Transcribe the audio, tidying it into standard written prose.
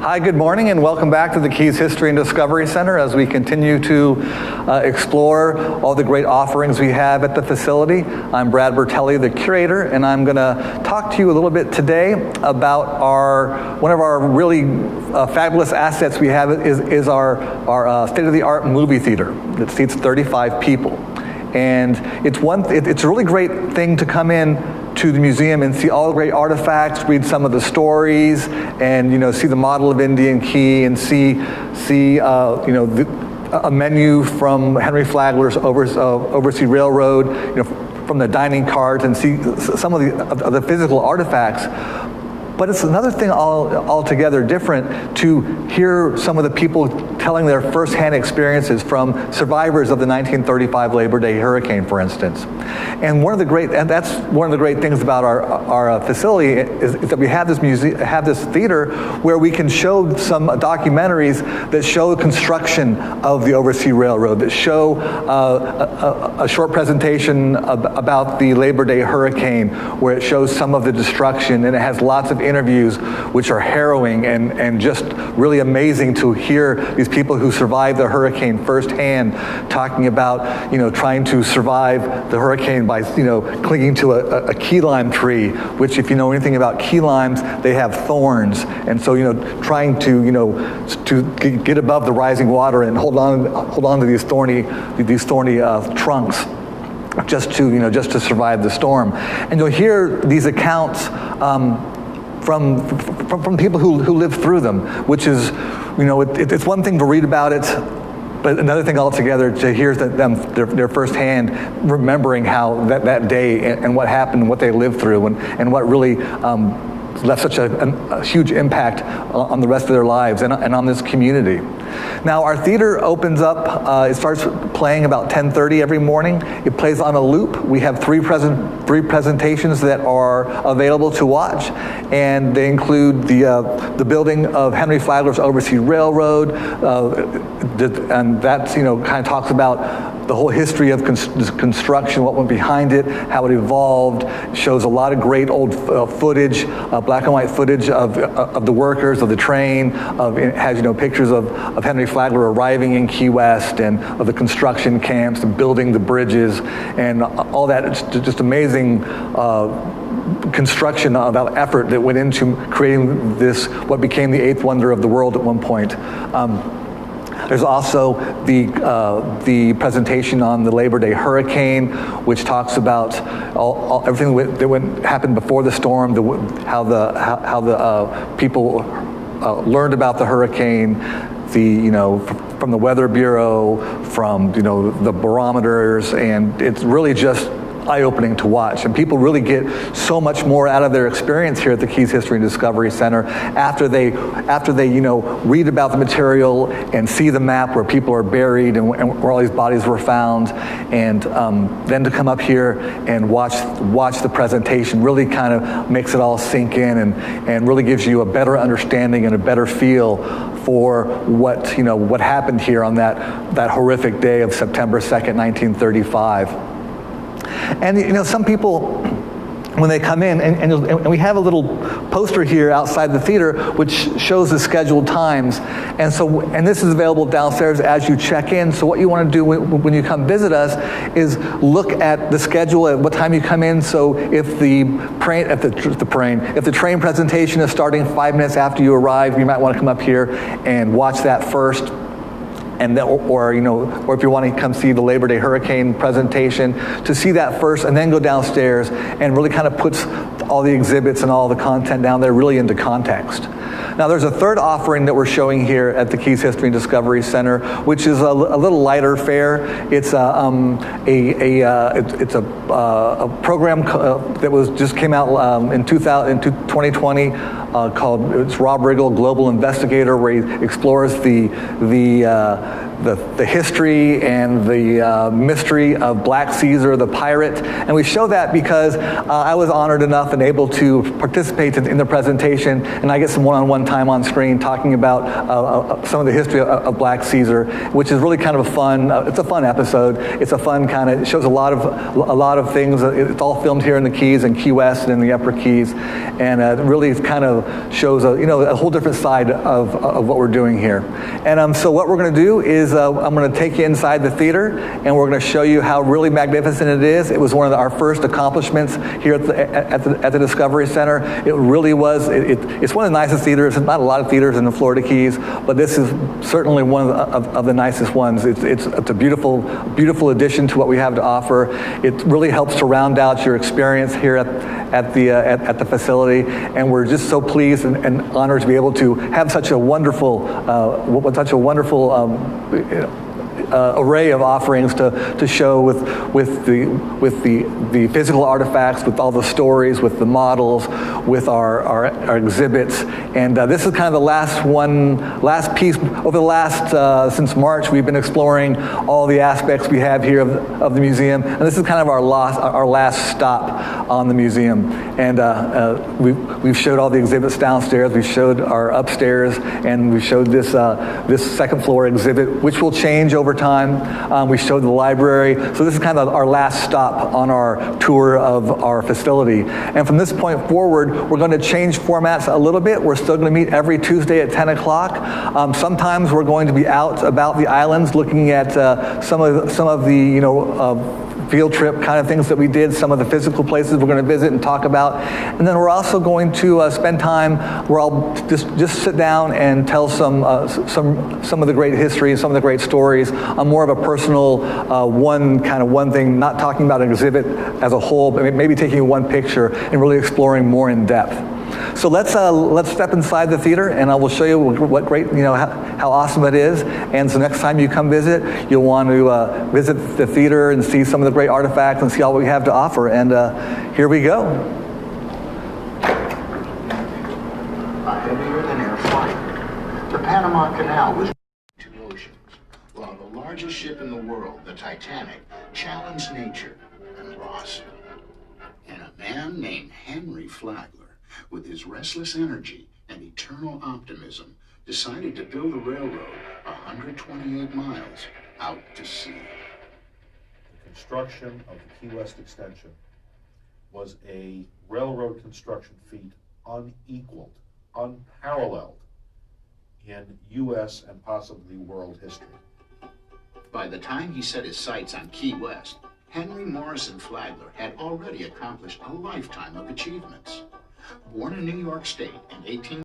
Hi, good morning, and welcome back to the Keys History and Discovery Center as we continue to explore all the great offerings we have at the facility. I'm Brad Bertelli, the curator, and I'm going to talk to you a little bit today about one of our really fabulous assets we have is our state-of-the-art movie theater that seats 35 people. And it's a really great thing to come in to the museum and see all the great artifacts, read some of the stories, and see the model of Indian Key, and see a menu from Henry Flagler's Oversea Railroad, from the dining cars, and see some of the physical artifacts. But it's another thing altogether different to hear some of the people telling their firsthand experiences from survivors of the 1935 Labor Day hurricane, for instance. And that's one of the great things about our facility is that we have this theater where we can show some documentaries that show the construction of the Oversea Railroad, that show a short presentation about the Labor Day hurricane, where it shows some of the destruction, and it has lots of interviews which are harrowing and just really amazing to hear these people who survived the hurricane firsthand talking about trying to survive the hurricane by clinging to a key lime tree, which, if you know anything about key limes, they have thorns, and so trying to get above the rising water and hold on to these thorny trunks just to survive the storm. And you'll hear these accounts from people who lived through them, which is, it's one thing to read about it, but another thing altogether to hear their firsthand remembering how that day and what happened and what they lived through and what really left such a huge impact on the rest of their lives and on this community. Now, our theater opens up, it starts playing about 10:30 every morning. It plays on a loop. We have three presentations that are available to watch, and they include the building of Henry Flagler's Oversea Railroad, and that's, kind of talks about the whole history of construction, what went behind it, how it evolved. It shows a lot of great old footage, black and white footage of the workers, of the train. It has pictures of Henry Flagler arriving in Key West, and of the construction camps and building the bridges and all that. It's just amazing construction about effort that went into creating this, what became the eighth wonder of the world at one point. There's also the presentation on the Labor Day hurricane, which talks about everything that happened before the storm, how the people learned about the hurricane, from the Weather Bureau, from the barometers, and it's really just eye-opening to watch, and people really get so much more out of their experience here at the Keys History and Discovery Center after they read about the material and see the map where people are buried and where all these bodies were found, and then to come up here and watch the presentation really kind of makes it all sink in and really gives you a better understanding and a better feel for what happened here on that horrific day of September 2nd, 1935. And some people, when they come in, and we have a little poster here outside the theater which shows the scheduled times, and this is available downstairs as you check in. So what you want to do when you come visit us is look at the schedule at what time you come in. So if the train presentation is starting 5 minutes after you arrive, you might want to come up here and watch that first. And then, or if you want to come see the Labor Day hurricane presentation, to see that first, and then go downstairs and really kind of puts all the exhibits and all the content down there really into context. Now, there's a third offering that we're showing here at the Keys History and Discovery Center, which is a little lighter fare. It's a program that just came out in 2020 called Rob Riggle, Global Investigator, where he explores the the history and the mystery of Black Caesar, the pirate. And we show that because I was honored enough and able to participate in the presentation, and I get some one-on-one time on screen talking about some of the history of Black Caesar, which is really kind of a fun, it's a fun episode. It's a fun kind of, it shows a lot of things. It's all filmed here in the Keys, in Key West and in the Upper Keys, and it really kind of shows a whole different side of what we're doing here. And so what we're going to do is I'm going to take you inside the theater, and we're going to show you how really magnificent it is. It was one of our first accomplishments here at the Discovery Center. It really was. It's one of the nicest theaters. There's not a lot of theaters in the Florida Keys, but this is certainly one of the nicest ones. It's a beautiful addition to what we have to offer. It really helps to round out your experience here at the facility, and we're just so pleased and honored to be able to have such a wonderful array of offerings to show with the physical artifacts, with all the stories, with the models, with our exhibits. And this is kind of the last piece. Over the last, since March, we've been exploring all the aspects we have here of the museum. And this is kind of our last stop on the museum. And we've showed all the exhibits downstairs, we've showed our upstairs, and we've showed this second floor exhibit, which will change over time. We showed the library. So this is kind of our last stop on our tour of our facility. And from this point forward, we're going to change formats a little bit. We're still going to meet every Tuesday at 10 o'clock. Sometimes we're going to be out about the islands looking at some of the field trip kind of things that we did, some of the physical places we're going to visit and talk about. And then we're also going to spend time where I'll just sit down and tell some of the great history and some of the great stories on more of a personal one thing, not talking about an exhibit as a whole, but maybe taking one picture and really exploring more in depth. So let's step inside the theater, and I will show you what great, how awesome it is. And so next time you come visit, you'll want to visit the theater and see some of the great artifacts and see all we have to offer. And here we go. Heavier than air flight. The Panama Canal was two oceans, while the largest ship in the world, the Titanic, challenged nature and lost. And a man named Henry Flagler, with his restless energy and eternal optimism, decided to build a railroad 128 miles out to sea. The construction of the Key West extension was a railroad construction feat unequaled, unparalleled in U.S. and possibly world history. By the time he set his sights on Key West, Henry Morrison Flagler had already accomplished a lifetime of achievements. Born in New York State in 18